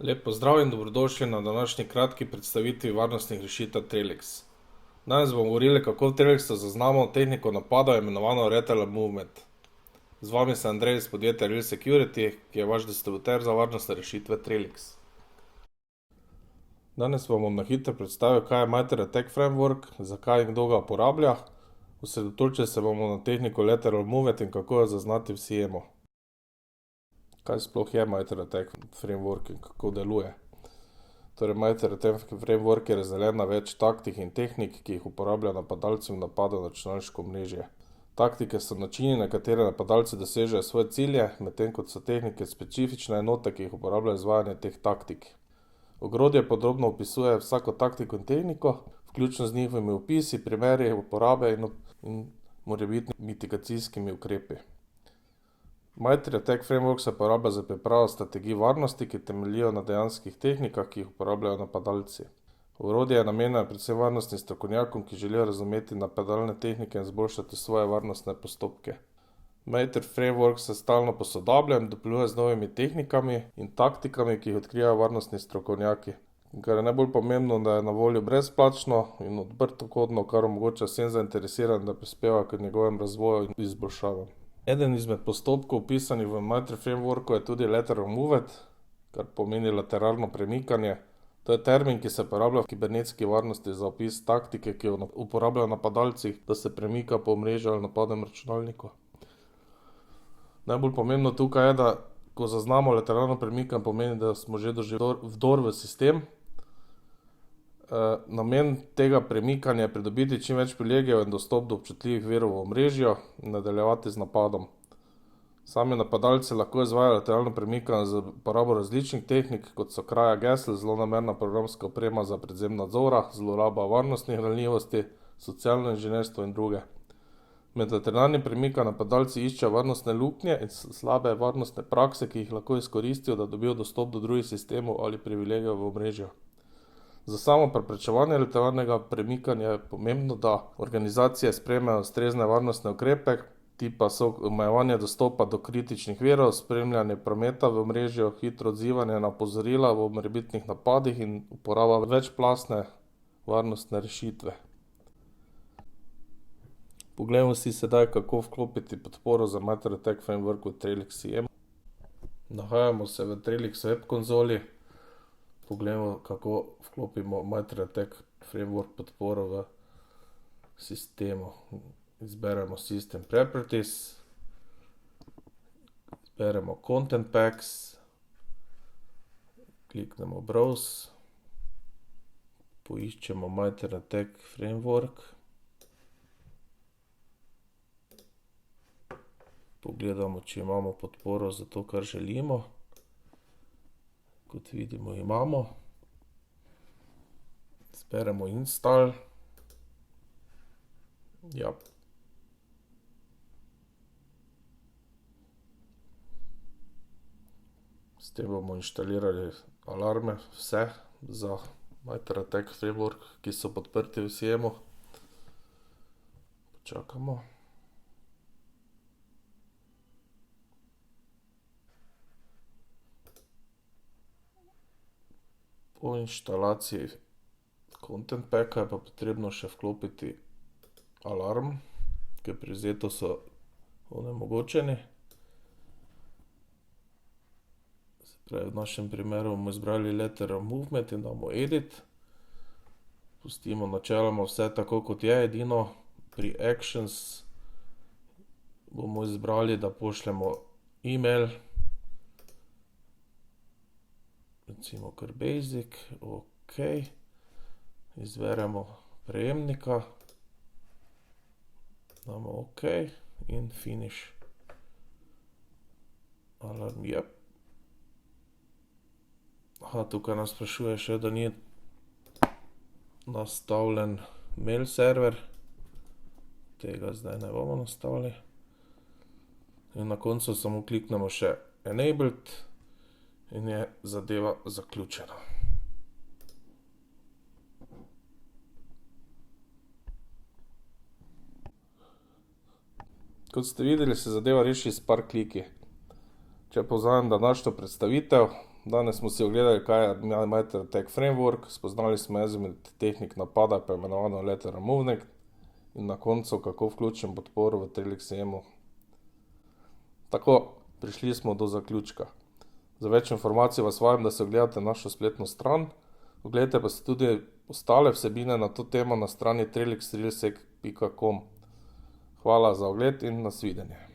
Lep pozdrav in dobrodošli na današnji kratki predstavitvi varnostnih rešitev Trellix. Danes bomo govorili, kako v Trellixu zaznamo tehniko napada, imenovano Lateral Movement. Z vami sem Andrej iz podjetja Real Security, ki je vaš distributer za varnostne rešitve Trellix. Danes vam bom na hitro predstavil, kaj je MITRE ATT&CK Framework, zakaj in kdo ga uporablja. Osredotočili se bomo na tehniko Lateral Movement in kako jo zaznati v SIEM-u. Kaj sploh je MITRE ATT&CK Framework in kako deluje? Torej, MITRE ATT&CK Framework je razdeljen na več taktik in tehnik, ki jih uporablja napadalci v napadu na računalniško omrežje. Taktike so načini, na katere napadalci dosežejo svoje cilje, medtem ko so tehnike specifične enote, ki jih uporabljajo izvajanje teh taktik. Ogrodje podrobno opisuje vsako taktiko in tehniko, vključno z njihovimi opisi, primeri uporabe in morebitnimi mitigacijskimi ukrepi. MITRE ATT&CK Framework se uporablja za pripravo strategij varnosti, ki temeljijo na dejanskih tehnikah, ki jih uporabljajo napadalci. Orodje je namenjeno predvsem varnostnim strokovnjakom, ki želijo razumeti napadalne tehnike in izboljšati svoje varnostne postopke. MITRE Framework se stalno posodablja in dopolnjuje z novimi tehnikami in taktikami, ki jih odkrijajo varnostni strokovnjaki. Kar je najbolj pomembno, da je na voljo brezplačno in odprtokodno, kar omogoča vsem zainteresiranim, da prispevajo k njegovem razvoju in izboljšavam. Eden izmed postopkov opisanih v MITRE Frameworku je tudi Lateral Movement, kar pomeni lateralno premikanje. To je termin, ki se uporablja v kibernetski varnosti za opis taktike, ki jo uporabljajo napadalci, da se premika po omrežju ali napadnem računalniku. Najbolj pomembno tukaj je, da ko zaznamo lateralno premikanje, pomeni, da smo že doživeli vdor v sistem. Namen tega premikanja je pridobiti čim več privilegijev in dostop do občutljivih virov v omrežju in nadaljevati z napadom. Sami napadalci lahko izvajajo lateralno premikanje z uporabo različnih tehnik, kot so kraja gesel, zlonamerna programska oprema za prevzem nadzora, zloraba varnostnih ranljivosti, socialno inženirstvo in druge. Med lateralnim premikanjem napadalci iščejo varnostne luknje in slabe varnostne prakse, ki jih lahko izkoristijo, da dobijo dostop do drugih sistemov ali privilegijev v omrežju. Za samo preprečevanje lateralnega premikanja je pomembno, da organizacije sprejmejo ustrezne varnostne ukrepe, ti pa so omejevanje dostopa do kritičnih virov, spremljanje prometa v omrežju, hitro odzivanje na opozorila v morebitnih napadih in uporaba večplastne varnostne rešitve. Poglejmo si sedaj, kako vklopiti podporo za MITRE ATT&CK Framework v Trellix SIEM. Nahajamo se v Trellix web konzoli. Poglejmo, kako vklopimo MITRE ATT&CK Framework podporo v sistemu. Izberemo System Properties, izberemo Content Packs, kliknemo Browse, poiščemo MITRE ATT&CK Framework, pogledamo, če imamo podporo za to, kar želimo. Kot vidimo, imamo. Izberemo Install. Ja. S tem bomo inštalirali alarme, vse za MITRE ATT&CK Framework, ki so podprti v SIEM-u. Počakamo. Po inštalaciji Content Packa je pa potrebno še vklopiti alarm, ker pri vzetu so onemogočeni. Se pravi, v našem primeru bomo izbrali Lateral Movement in damo Edit. Pustimo načeloma vse tako, kot je, edino pri Actions bomo izbrali, da pošljemo e-mail. Recimo kar Basic, ok. Izberemo prejemnika, damo ok in Finish. Alarm, yep. Tukaj nas sprašuje še, da ni nastavljen mail server. Tega zdaj ne bomo nastavili. In na koncu samo kliknemo še Enabled in je zadeva zaključena. Kot ste videli, se zadeva reši s par kliki. Če povzamem današnjo predstavitev, Danes smo si ogledali, kaj je MITRE ATT&CK Framework, spoznali smo izmed tehnik napada, pa imenovano Lateral Movement, in na koncu, kako vključim podporo v TRELX-EMU. Tako, prišli smo do zaključka. Za več informacij vas vabim, da si ogledate našo spletno stran. Oglejte pa si tudi ostale vsebine na to temo na strani trelxtrilsek.com. Hvala za ogled in nasvidenje.